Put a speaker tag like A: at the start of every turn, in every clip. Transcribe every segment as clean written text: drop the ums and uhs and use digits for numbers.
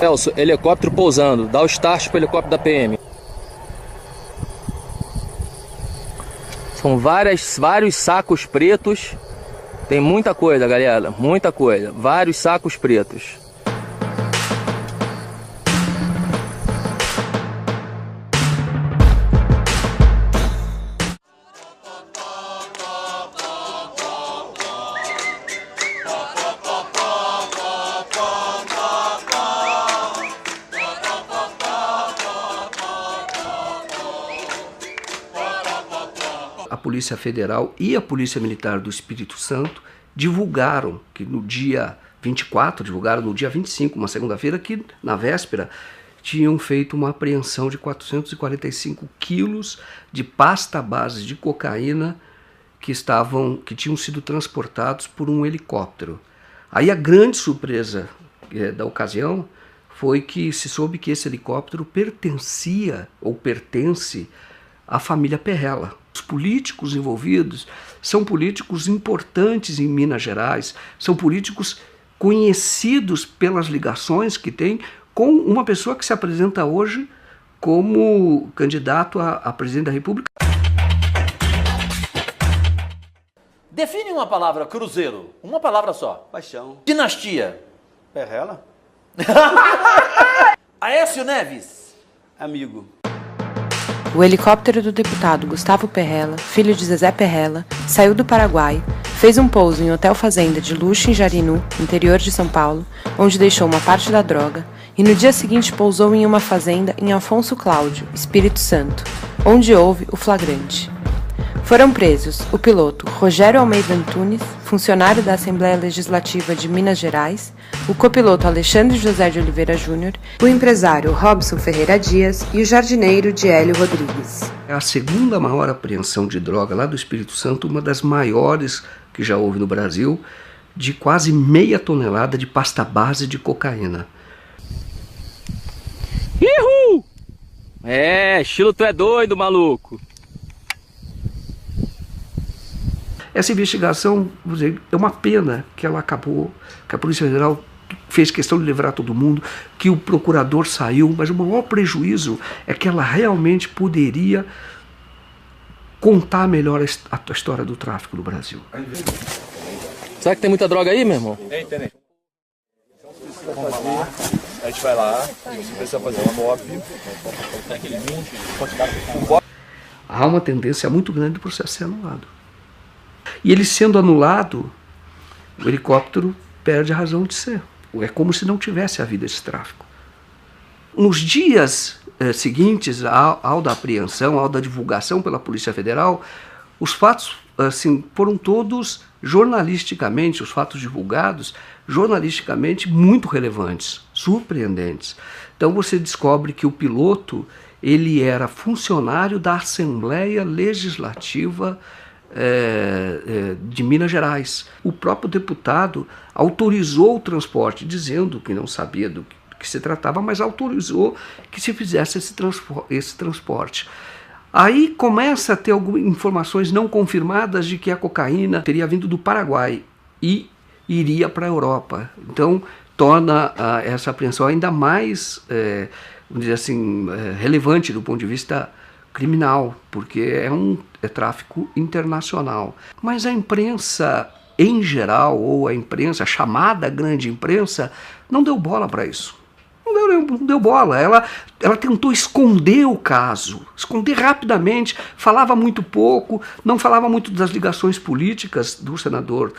A: Celso, helicóptero pousando. Dá o start pro helicóptero da PM. São vários sacos pretos. Tem muita coisa, galera. Muita coisa. Vários sacos pretos.
B: A Polícia Federal e a Polícia Militar do Espírito Santo divulgaram que no dia 24, divulgaram no dia 25, uma segunda-feira, que na véspera tinham feito uma apreensão de 445 quilos de pasta base de cocaína que tinham sido transportados por um helicóptero. Aí a grande surpresa da ocasião foi que se soube que esse helicóptero pertencia ou pertence à família Perrella. Os políticos envolvidos são políticos importantes em Minas Gerais, são políticos conhecidos pelas ligações que têm com uma pessoa que se apresenta hoje como candidato a presidente da República.
C: Define uma palavra, cruzeiro. Uma palavra só.
D: Paixão.
C: Dinastia.
D: Perrella?
C: Aécio Neves.
D: Amigo.
E: O helicóptero do deputado Gustavo Perrella, filho de Zezé Perrella, saiu do Paraguai, fez um pouso em hotel fazenda de luxo em Jarinu, interior de São Paulo, onde deixou uma parte da droga, e no dia seguinte pousou em uma fazenda em Afonso Cláudio, Espírito Santo, onde houve o flagrante. Foram presos o piloto Rogério Almeida Antunes, funcionário da Assembleia Legislativa de Minas Gerais, o copiloto Alexandre José de Oliveira Júnior, o empresário Robson Ferreira Dias e o jardineiro Diélio Rodrigues.
B: É a segunda maior apreensão de droga lá do Espírito Santo, uma das maiores que já houve no Brasil, de quase meia tonelada de pasta base de cocaína.
A: Ihu! Estilo tu é doido, maluco.
B: Essa investigação, vou dizer, é uma pena que ela acabou, que a Polícia Federal fez questão de livrar todo mundo, que o procurador saiu, mas o maior prejuízo é que ela realmente poderia contar melhor a história do tráfico no Brasil.
A: Será que tem muita droga aí, meu irmão?
F: Tem. Vamos lá, a gente vai lá, você precisa fazer uma cópia,
B: Há uma tendência muito grande do processo ser anulado. E ele sendo anulado, o helicóptero perde a razão de ser. É como se não tivesse havido esse tráfico. Nos dias seguintes ao da apreensão, ao da divulgação pela Polícia Federal, os fatos foram todos jornalisticamente, os fatos divulgados, jornalisticamente muito relevantes, surpreendentes. Então você descobre que o piloto ele era funcionário da Assembleia Legislativa de Minas Gerais. O próprio deputado autorizou o transporte, dizendo que não sabia do que se tratava, mas autorizou que se fizesse esse transporte. Aí começa a ter algumas informações não confirmadas de que a cocaína teria vindo do Paraguai e iria para a Europa. Então torna essa apreensão ainda mais, vamos dizer assim, relevante do ponto de vista criminal, porque é tráfico internacional. Mas a imprensa em geral, ou a imprensa, a chamada grande imprensa, não deu bola para isso. Não deu bola. Ela tentou esconder o caso, esconder rapidamente, falava muito pouco, não falava muito das ligações políticas do senador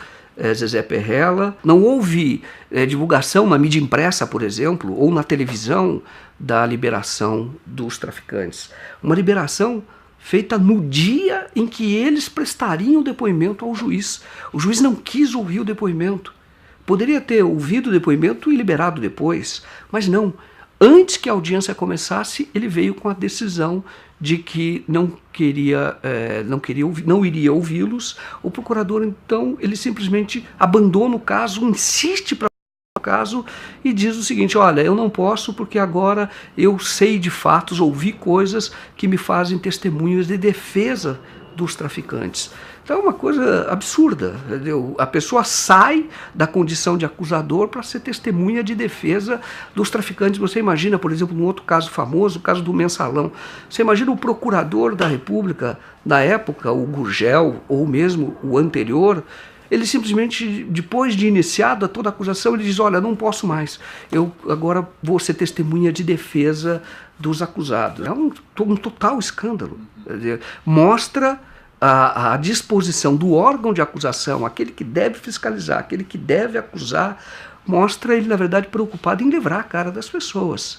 B: Zezé Perrella. Não houve divulgação na mídia impressa, por exemplo, ou na televisão da liberação dos traficantes. Uma liberação feita no dia em que eles prestariam o depoimento ao juiz. O juiz não quis ouvir o depoimento. Poderia ter ouvido o depoimento e liberado depois, mas não. Antes que a audiência começasse, ele veio com a decisão de que não iria ouvi-los. O procurador, então, ele simplesmente abandona o caso, insiste para o caso e diz o seguinte: olha, eu não posso porque agora eu sei de fatos, ouvi coisas que me fazem testemunhas de defesa dos traficantes. Então é uma coisa absurda, entendeu? A pessoa sai da condição de acusador para ser testemunha de defesa dos traficantes. Você imagina, por exemplo, num outro caso famoso, o caso do Mensalão. Você imagina o procurador da República, na época, o Gurgel, ou mesmo o anterior, ele simplesmente, depois de iniciada toda a acusação, ele diz, olha, não posso mais, eu agora vou ser testemunha de defesa dos acusados. É um total escândalo. Quer dizer, mostra a disposição do órgão de acusação, aquele que deve fiscalizar, aquele que deve acusar, mostra ele, na verdade, preocupado em livrar a cara das pessoas.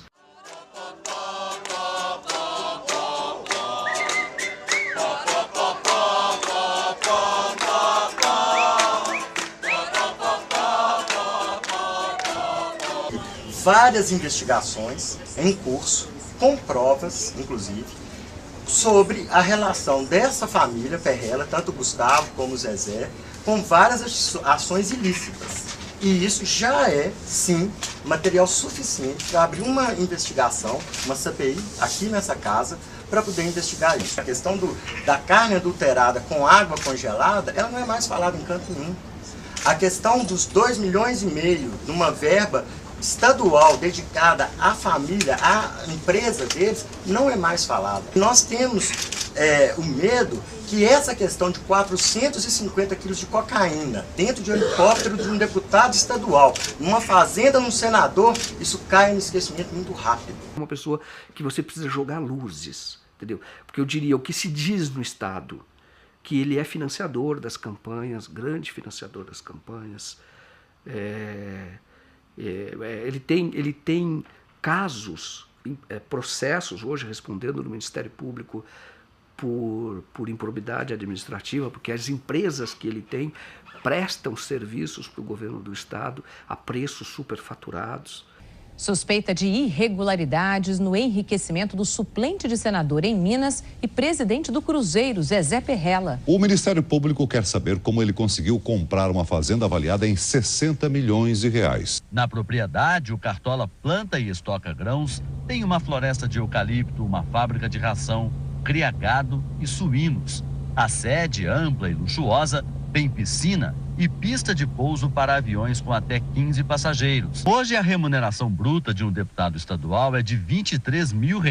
G: Várias investigações em curso, com provas, inclusive, sobre a relação dessa família Perrella, tanto o Gustavo como o Zezé, com várias ações ilícitas. E isso já é, sim, material suficiente para abrir uma investigação, uma CPI, aqui nessa casa, para poder investigar isso. A questão da carne adulterada com água congelada, ela não é mais falada em canto nenhum. A questão dos 2,5 milhões numa verba estadual dedicada à família, à empresa deles, não é mais falada. Nós temos o medo que essa questão de 450 quilos de cocaína dentro de um helicóptero de um deputado estadual, numa fazenda, num senador, isso cai no esquecimento muito rápido.
B: Uma pessoa que você precisa jogar luzes, entendeu? Porque eu diria, o que se diz no Estado, que ele é financiador das campanhas, grande financiador das campanhas, ele tem casos, processos hoje respondendo no Ministério Público por improbidade administrativa, porque as empresas que ele tem prestam serviços para o governo do Estado a preços superfaturados.
H: Suspeita de irregularidades no enriquecimento do suplente de senador em Minas e presidente do Cruzeiro, Zezé Perrella.
I: O Ministério Público quer saber como ele conseguiu comprar uma fazenda avaliada em 60 milhões de reais.
J: Na propriedade, o Cartola planta e estoca grãos, tem uma floresta de eucalipto, uma fábrica de ração, cria gado e suínos. A sede, ampla e luxuosa, tem piscina e pista de pouso para aviões com até 15 passageiros. Hoje a remuneração bruta de um deputado estadual é de R$23 mil.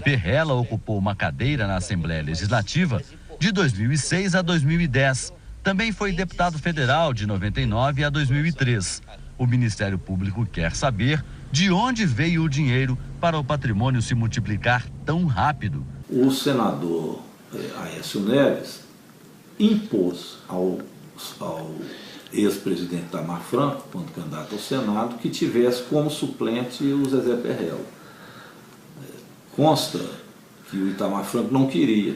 J: Perrella ocupou uma cadeira na Assembleia Legislativa de 2006 a 2010. Também foi deputado federal de 99 a 2003. O Ministério Público quer saber de onde veio o dinheiro para o patrimônio se multiplicar tão rápido.
K: O senador Aécio Neves impôs ao ex-presidente Itamar Franco, quando candidato ao Senado, que tivesse como suplente o Zezé Perrella. Consta que o Itamar Franco não queria,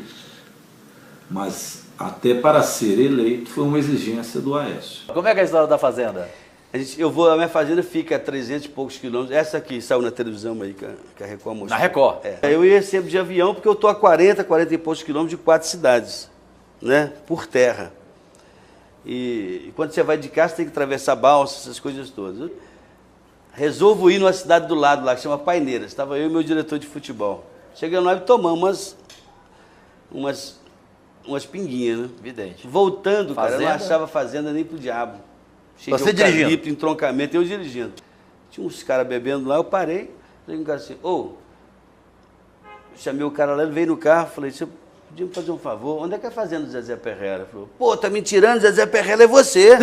K: mas até para ser eleito foi uma exigência do Aécio.
C: Como é que é a história da fazenda?
D: A minha fazenda fica a 300 e poucos quilômetros. Essa aqui saiu na televisão aí, que a Record mostrou.
C: Na Record?
D: Eu ia sempre de avião, porque eu estou a 40 e poucos quilômetros de 4 cidades, né, por terra. E quando você vai de carro, você tem que atravessar balsa, essas coisas todas. Resolvo ir numa cidade do lado lá, que chama Paineiras. Estava eu e meu diretor de futebol. Chegando lá e tomamos umas pinguinhas, né?
C: Evidente.
D: Voltando,
C: fazenda?
D: Cara, eu não achava fazenda nem pro diabo. Cheio
C: Você
D: de eucalipto,
C: dirigindo?
D: entroncamento, eu dirigindo. Tinha uns caras bebendo lá, eu parei. Falei com o cara assim, chamei o cara lá, ele veio no carro, falei, você podia me fazer um favor? Onde é que é a fazenda do Zezé Perrella? Ele falou, pô, tá me tirando, Zezé Perrella é você.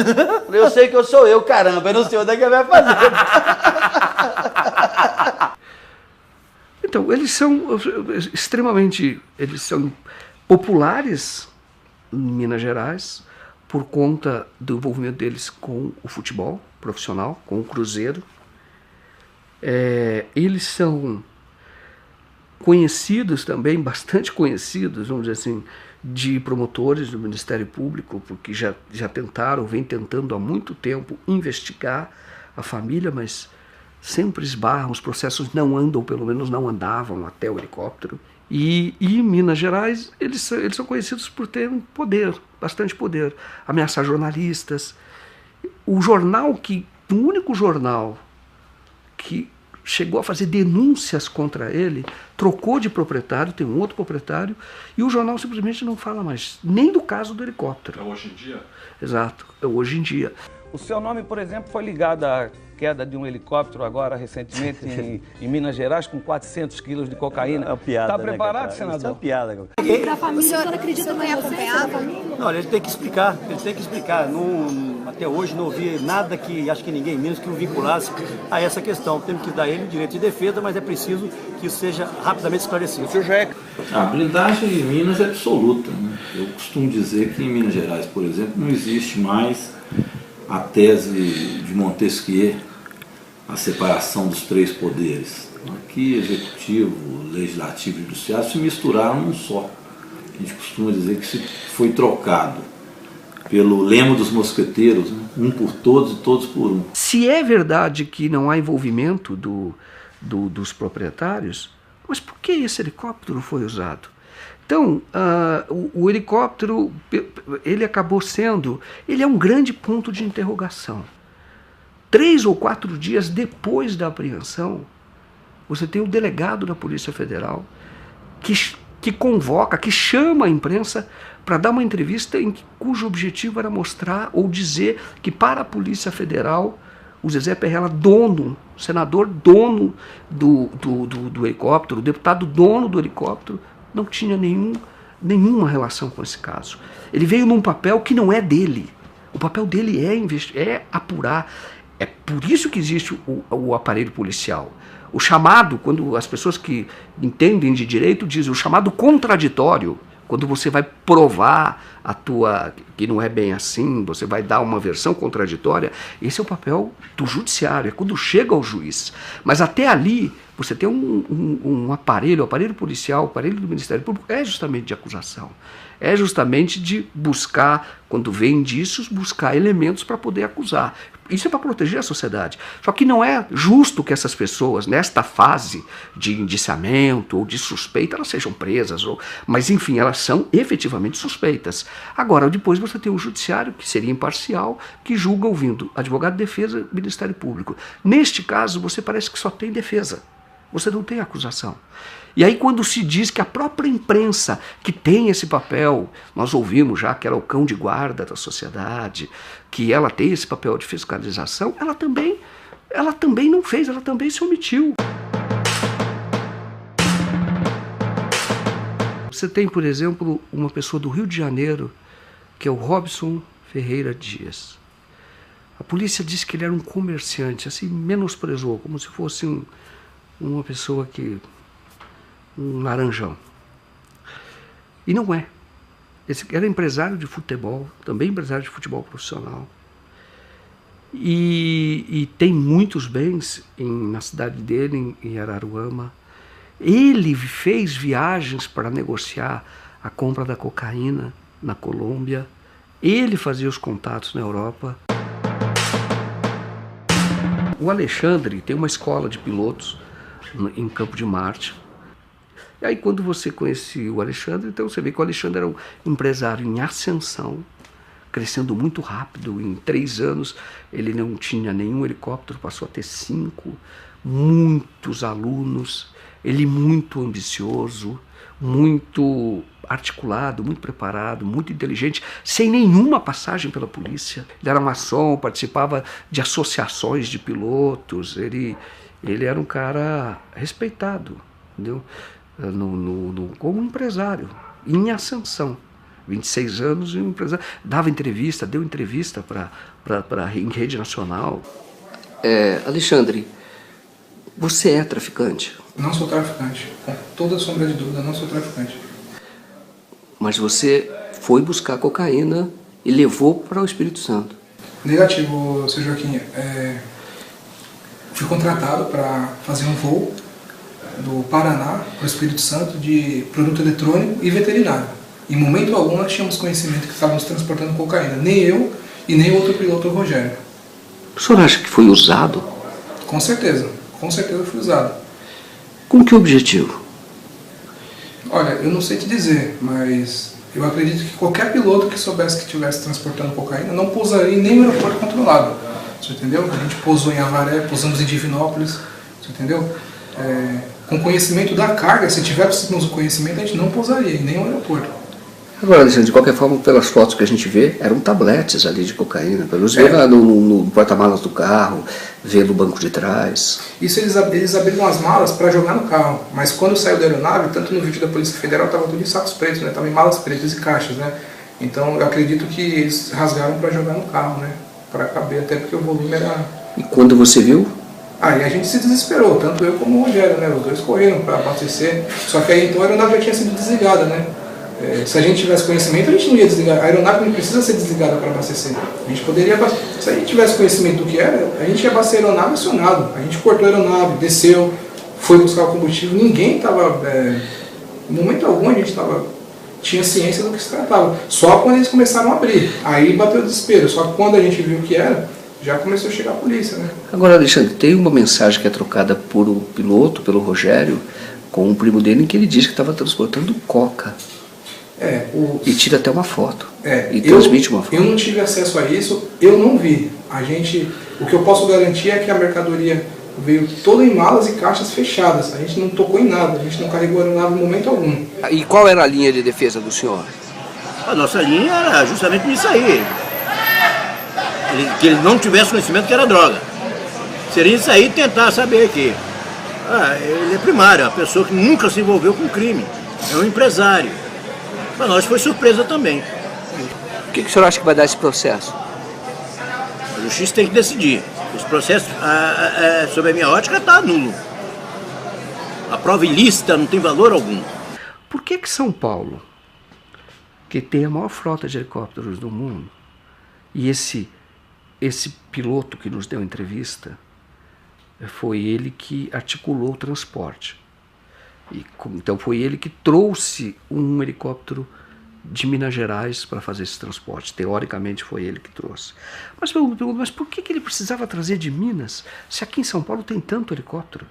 D: Falei, eu sei que eu sou eu, caramba, eu não sei onde é que é a minha fazenda.
B: Então, eles são populares em Minas Gerais por conta do envolvimento deles com o futebol profissional, com o Cruzeiro. Eles são conhecidos também, bastante conhecidos, vamos dizer assim, de promotores do Ministério Público, porque já tentaram, vem tentando há muito tempo investigar a família, mas sempre esbarram, os processos não andam, pelo menos não andavam até o helicóptero. E em Minas Gerais, eles são conhecidos por terem poder, bastante poder, ameaçar jornalistas. O único jornal que chegou a fazer denúncias contra ele, trocou de proprietário, tem um outro proprietário, e o jornal simplesmente não fala mais nem do caso do helicóptero.
F: É hoje em dia?
B: Exato, é hoje em dia.
L: O seu nome, por exemplo, foi ligado à queda de um helicóptero agora recentemente em Minas Gerais com 400 quilos de cocaína.
M: É uma piada,
L: Está preparado,
M: né,
L: senador?
M: Isso é uma piada.
N: Da família, o senhor acredita que acompanhar a família?
M: Não, ele tem que explicar, até hoje não ouvi nada que, acho que ninguém menos que o vinculasse a essa questão. Temos que dar ele direito de defesa, mas é preciso que isso seja rapidamente esclarecido. O senhor já é...
K: A blindagem em Minas é absoluta, né? Eu costumo dizer que em Minas Gerais, por exemplo, não existe mais a tese de Montesquieu, a separação dos três poderes. Aqui, executivo, legislativo e judiciário se misturaram num só. A gente costuma dizer que se foi trocado pelo lema dos mosqueteiros, né? Um por todos e todos por um.
B: Se é verdade que não há envolvimento dos proprietários, mas por que esse helicóptero foi usado? Então, o helicóptero, ele acabou sendo, ele é um grande ponto de interrogação. 3 ou 4 dias depois da apreensão, você tem o delegado da Polícia Federal que convoca, que chama a imprensa para dar uma entrevista cujo objetivo era mostrar ou dizer que para a Polícia Federal, o Zezé Perrella, senador dono do helicóptero, o deputado dono do helicóptero, não tinha nenhuma relação com esse caso. Ele veio num papel que não é dele. O papel dele é apurar. É por isso que existe o aparelho policial. O chamado, quando as pessoas que entendem de direito dizem, o chamado contraditório, quando você vai provar que não é bem assim, você vai dar uma versão contraditória, esse é o papel do judiciário, é quando chega ao juiz. Mas até ali, você tem um aparelho, o aparelho policial, o aparelho do Ministério Público, é justamente de acusação. É justamente de buscar, quando vê indícios, buscar elementos para poder acusar. Isso é para proteger a sociedade. Só que não é justo que essas pessoas, nesta fase de indiciamento ou de suspeita, elas sejam presas. Mas, enfim, elas são efetivamente suspeitas. Agora, depois você tem o judiciário, que seria imparcial, que julga ouvindo advogado de defesa e Ministério Público. Neste caso, você parece que só tem defesa. Você não tem acusação. E aí quando se diz que a própria imprensa que tem esse papel, nós ouvimos já que ela é o cão de guarda da sociedade, que ela tem esse papel de fiscalização, ela também não fez, ela também se omitiu. Você tem, por exemplo, uma pessoa do Rio de Janeiro, que é o Robson Ferreira Dias. A polícia disse que ele era um comerciante, assim, menosprezou, como se fosse uma pessoa um laranjão. E não é. Esse era empresário de futebol, também empresário de futebol profissional. E tem muitos bens na cidade dele, em Araruama. Ele fez viagens para negociar a compra da cocaína na Colômbia. Ele fazia os contatos na Europa. O Alexandre tem uma escola de pilotos em Campo de Marte. E aí quando você conhecia o Alexandre, então você vê que o Alexandre era um empresário em ascensão, crescendo muito rápido. Em 3 anos ele não tinha nenhum helicóptero, passou a ter 5, muitos alunos, ele muito ambicioso, muito articulado, muito preparado, muito inteligente, sem nenhuma passagem pela polícia. Ele era maçom, participava de associações de pilotos, ele era um cara respeitado, entendeu? Como empresário, em ascensão. 26 anos e um empresário. Deu entrevista em rede nacional. Alexandre, você é traficante?
O: Não sou traficante. Com toda sombra de dúvida, não sou traficante.
B: Mas você foi buscar cocaína e levou para o Espírito Santo?
O: Negativo, seu Joaquim. Fui contratado para fazer um voo do Paraná para o Espírito Santo de produto eletrônico e veterinário. Em momento algum nós tínhamos conhecimento que estávamos transportando cocaína. Nem eu e nem outro piloto, o Rogério.
B: O senhor acha que foi usado?
O: Com certeza foi usado.
B: Com que objetivo?
O: Olha, eu não sei te dizer, mas eu acredito que qualquer piloto que soubesse que estivesse transportando cocaína não pousaria em nenhum aeroporto controlado. Você entendeu? A gente pousou em Avaré, pousamos em Divinópolis. você entendeu? Com conhecimento da carga, se tivéssemos o conhecimento, a gente não pousaria em nenhum aeroporto.
B: Agora, Alexandre, de qualquer forma, pelas fotos que a gente vê, eram tabletes ali de cocaína. Pelos ver no porta-malas do carro, ver no banco de trás.
O: Isso eles abriram as malas para jogar no carro. Mas quando saiu da aeronave, tanto no vídeo da Polícia Federal, estava tudo em sacos pretos, né? Estava em malas pretas e caixas, né? Então eu acredito que eles rasgaram para jogar no carro, né? Para caber, até porque o volume era...
B: E quando você viu?
O: Aí a gente se desesperou, tanto eu como o Rogério, né? Os dois correram para abastecer. Só que aí então a aeronave já tinha sido desligada, né? Se a gente tivesse conhecimento, a gente não ia desligar. A aeronave não precisa ser desligada para abastecer. A gente poderia abastecer. Se a gente tivesse conhecimento do que era, a gente ia abastecer a aeronave acionado. A gente cortou a aeronave, desceu, foi buscar o combustível. Ninguém estava... em momento algum a gente tinha ciência do que se tratava. Só quando eles começaram a abrir. Aí bateu o desespero. Só que quando a gente viu o que era, já começou a chegar a polícia, né?
B: Agora, Alexandre, tem uma mensagem que é trocada por o piloto, pelo Rogério, com o primo dele, em que ele diz que estava transportando coca. E tira até uma foto. E transmite uma foto.
O: Eu não tive acesso a isso, eu não vi. O que eu posso garantir é que a mercadoria veio toda em malas e caixas fechadas. A gente não tocou em nada, a gente não carregou a aeronave em momento algum.
B: E qual era a linha de defesa do senhor?
M: A nossa linha era justamente nisso aí. Que ele não tivesse conhecimento que era droga. Seria isso aí tentar saber que ele é primário, a pessoa que nunca se envolveu com crime. É um empresário. Para nós foi surpresa também.
B: O que o senhor acha que vai dar esse processo?
M: A justiça tem que decidir. Esse processo, sob a minha ótica, está nulo. A prova ilícita não tem valor algum.
B: Por que São Paulo, que tem a maior frota de helicópteros do mundo, e esse piloto que nos deu entrevista, foi ele que articulou o transporte? Então foi ele que trouxe um helicóptero de Minas Gerais para fazer esse transporte. Teoricamente foi ele que trouxe. Mas eu me pergunto, mas por que ele precisava trazer de Minas, se aqui em São Paulo tem tanto helicóptero?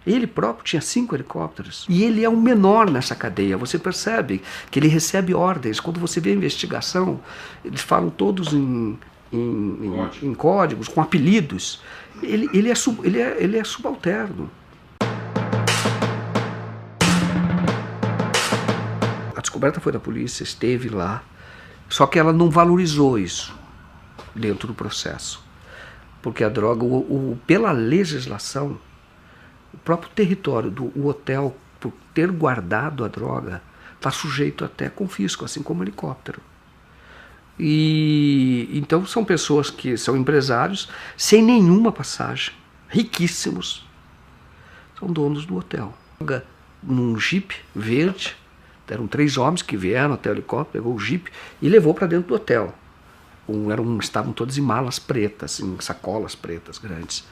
B: Ele próprio tinha 5 helicópteros. E ele é o menor nessa cadeia. Você percebe que ele recebe ordens. Quando você vê a investigação, eles falam todos em códigos, com apelidos. Ele é subalterno. A descoberta foi da polícia, esteve lá, só que ela não valorizou isso dentro do processo. Porque a droga, pela legislação, o próprio território do hotel, por ter guardado a droga, está sujeito até confisco, assim como o helicóptero. E então são pessoas que são empresários, sem nenhuma passagem, riquíssimos, são donos do hotel. Num Jeep verde, eram 3 homens que vieram até o helicóptero, pegou o Jeep e levou para dentro do hotel. Estavam todos em malas pretas, em sacolas pretas grandes.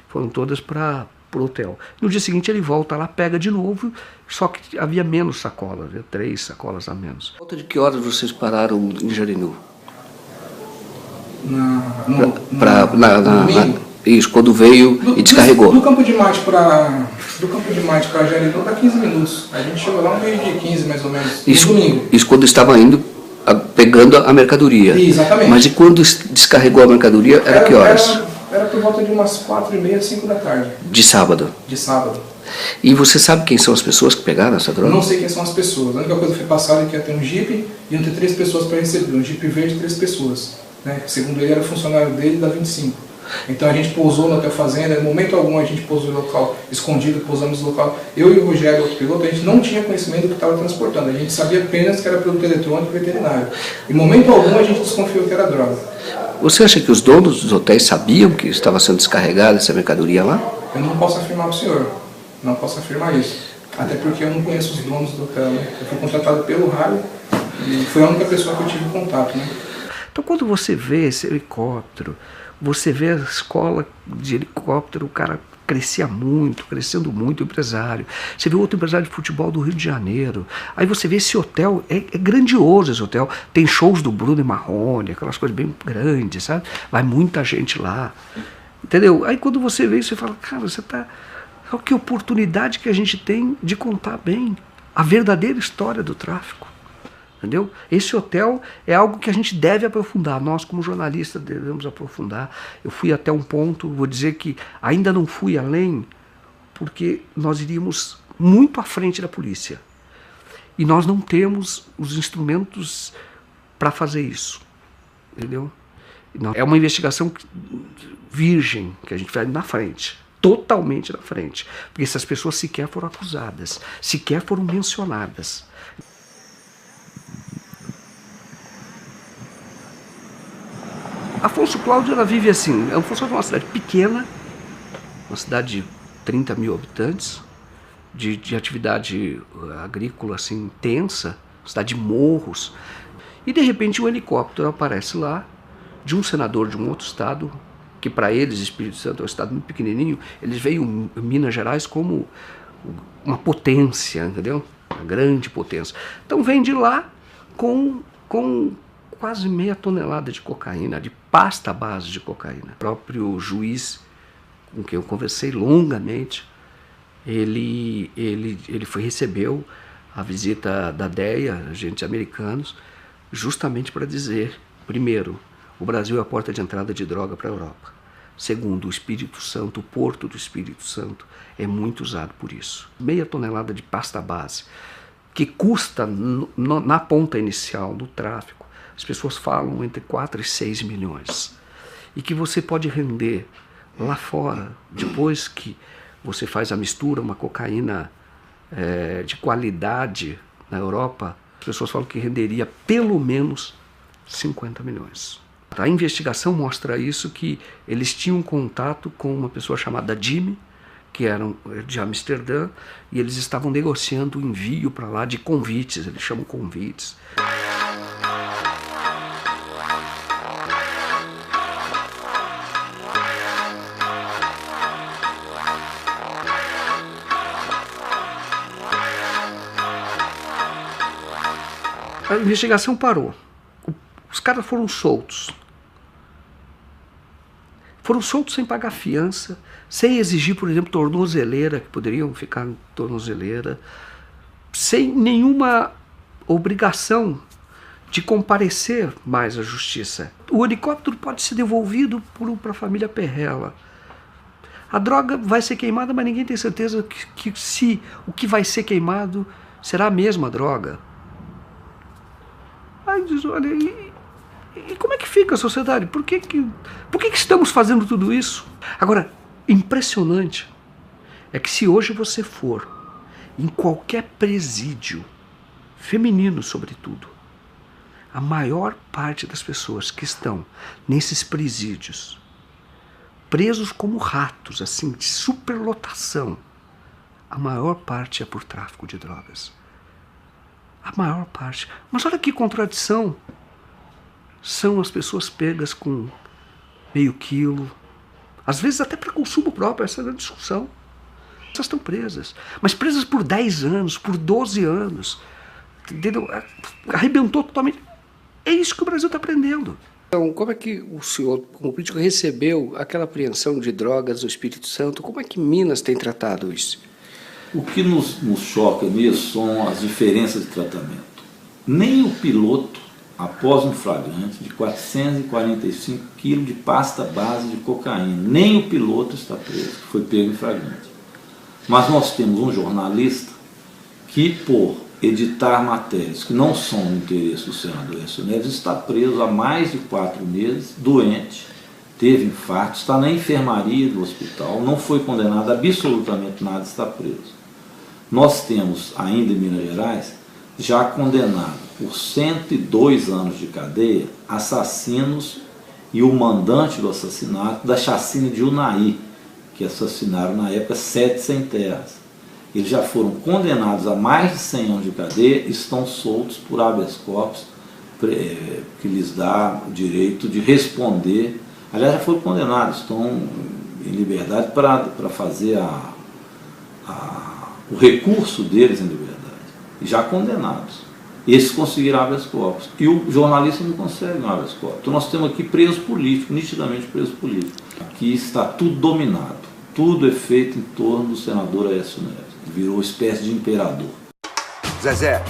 B: Foram todas para o hotel. No dia seguinte ele volta lá, pega de novo, só que havia menos sacolas, 3 sacolas a menos. Volta de que horas vocês pararam em Jarinu? Isso, quando veio e descarregou.
O: Do Campo de Marte para Jarinu dá 15 minutos. A gente chegou lá no meio de 15 mais ou menos, no domingo.
B: Isso quando estava indo, pegando a mercadoria.
O: Exatamente.
B: Mas e quando descarregou a mercadoria, era que horas?
O: Era por volta de umas 4h30, 5 da tarde.
B: De sábado?
O: De sábado.
B: E você sabe quem são as pessoas que pegaram essa droga?
O: Não sei quem são as pessoas. A única coisa que foi passada é que ia ter um Jeep e iam ter 3 pessoas para receber. Um Jeep verde e 3 pessoas. Né? Segundo ele, era funcionário dele da 25. Então a gente pousou no Hotel Fazenda, em momento algum a gente pousou no local escondido, pousamos no local. Eu e o Rogério, outro piloto, a gente não tinha conhecimento do que estava transportando. A gente sabia apenas que era produto eletrônico e veterinário. Em momento algum a gente desconfiou que era droga.
B: Você acha que os donos dos hotéis sabiam que estava sendo descarregada essa mercadoria lá?
O: Eu não posso afirmar para o senhor. Não posso afirmar isso. Até porque eu não conheço os donos do hotel. Né? Eu fui contratado pelo rádio e foi a única pessoa que eu tive contato. Né?
B: Então quando você vê esse helicóptero, você vê a escola de helicóptero, o cara crescendo muito, o empresário. Você vê outro empresário de futebol do Rio de Janeiro. Aí você vê esse hotel, é grandioso esse hotel. Tem shows do Bruno e Marrone, aquelas coisas bem grandes, sabe? Vai muita gente lá, entendeu? Aí quando você vê isso, você fala, cara, olha que oportunidade que a gente tem de contar bem a verdadeira história do tráfico. Entendeu? Esse hotel é algo que a gente deve aprofundar, nós como jornalistas devemos aprofundar. Eu fui até um ponto, vou dizer que ainda não fui além, porque nós iríamos muito à frente da polícia. E nós não temos os instrumentos para fazer isso. Entendeu? É uma investigação virgem que a gente vai na frente, totalmente na frente, porque essas pessoas sequer foram acusadas, sequer foram mencionadas. Afonso Cláudio, ela vive assim, Afonso é uma cidade pequena, uma cidade de 30 mil habitantes, de atividade agrícola assim intensa, cidade de morros, e de repente um helicóptero aparece lá, de um senador de um outro estado, que para eles, Espírito Santo é um estado muito pequenininho, eles veem Minas Gerais como uma potência, entendeu? Uma grande potência. Então vem de lá com quase meia tonelada de cocaína, de pasta à base de cocaína. O próprio juiz com quem eu conversei longamente, ele recebeu a visita da DEA, agentes americanos, justamente para dizer, primeiro, o Brasil é a porta de entrada de droga para a Europa. Segundo, o Espírito Santo, o porto do Espírito Santo, é muito usado por isso. Meia tonelada de pasta base, que custa, na ponta inicial do tráfico, as pessoas falam entre 4 e 6 milhões. E que você pode render lá fora, depois que você faz a mistura, uma cocaína de qualidade na Europa, as pessoas falam que renderia pelo menos 50 milhões. A investigação mostra isso, que eles tinham contato com uma pessoa chamada Jimmy, que era de Amsterdã, e eles estavam negociando o envio para lá de convites, eles chamam convites. A investigação parou. Os caras foram soltos. Foram soltos sem pagar fiança, sem exigir, por exemplo, tornozeleira, que poderiam ficar em tornozeleira, sem nenhuma obrigação de comparecer mais à justiça. O helicóptero pode ser devolvido para a família Perrella. A droga vai ser queimada, mas ninguém tem certeza que se o que vai ser queimado será a mesma droga. Aí diz, olha, e como é que fica a sociedade? Por que estamos fazendo tudo isso? Agora, impressionante é que se hoje você for em qualquer presídio, feminino sobretudo, a maior parte das pessoas que estão nesses presídios, presos como ratos, assim, de superlotação, a maior parte é por tráfico de drogas. A maior parte. Mas olha que contradição. São as pessoas pegas com meio quilo, às vezes até para consumo próprio, essa é a discussão. Essas estão presas, mas presas por 10 anos, por 12 anos. Entendeu? Arrebentou totalmente. É isso que o Brasil está aprendendo. Então, como é que o senhor, como político, recebeu aquela apreensão de drogas no Espírito Santo? Como é que Minas tem tratado isso?
K: O que nos choca nisso são as diferenças de tratamento. Nem o piloto, após um flagrante de 445 quilos de pasta base de cocaína, nem o piloto está preso, que foi pego em flagrante. Mas nós temos um jornalista que, por editar matérias que não são do interesse do senador Aécio Neves, está preso há mais de 4 meses, doente, teve infarto, está na enfermaria do hospital, não foi condenado a absolutamente nada, está preso. Nós temos ainda em Minas Gerais, já condenado por 102 anos de cadeia, assassinos e o mandante do assassinato da chacina de Unai, que assassinaram na época 7 sem-terras. Eles já foram condenados a mais de 100 anos de cadeia e estão soltos por habeas corpus, que lhes dá o direito de responder. Aliás, já foram condenados, estão em liberdade para fazer o recurso deles em liberdade, e já condenados. Esses conseguiram habeas corpus. E o jornalista não consegue um habeas corpus. Então nós temos aqui preso político, nitidamente preso político. Aqui está tudo dominado. Tudo é feito em torno do senador Aécio Neves. Virou espécie de imperador.
P: Zezé,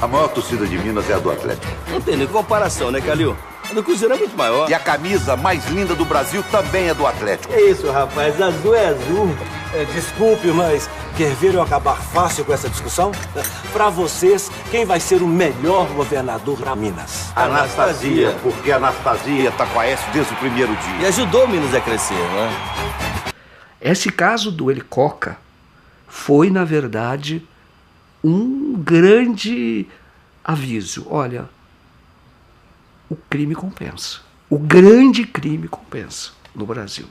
P: a maior torcida de Minas é a do Atlético.
Q: Não tem nem comparação, né, Calil? A do Cruzeiro é muito maior.
P: E a camisa mais linda do Brasil também é do Atlético.
Q: É isso, rapaz. Azul é azul. Desculpe, mas quer ver eu acabar fácil com essa discussão? Pra vocês, quem vai ser o melhor governador pra Minas?
P: Anastasia, porque a Anastasia tá com a S desde o primeiro dia.
Q: E ajudou Minas a crescer, né?
B: Esse caso do Helicoca foi, na verdade, um grande aviso. Olha, o crime compensa. O grande crime compensa no Brasil.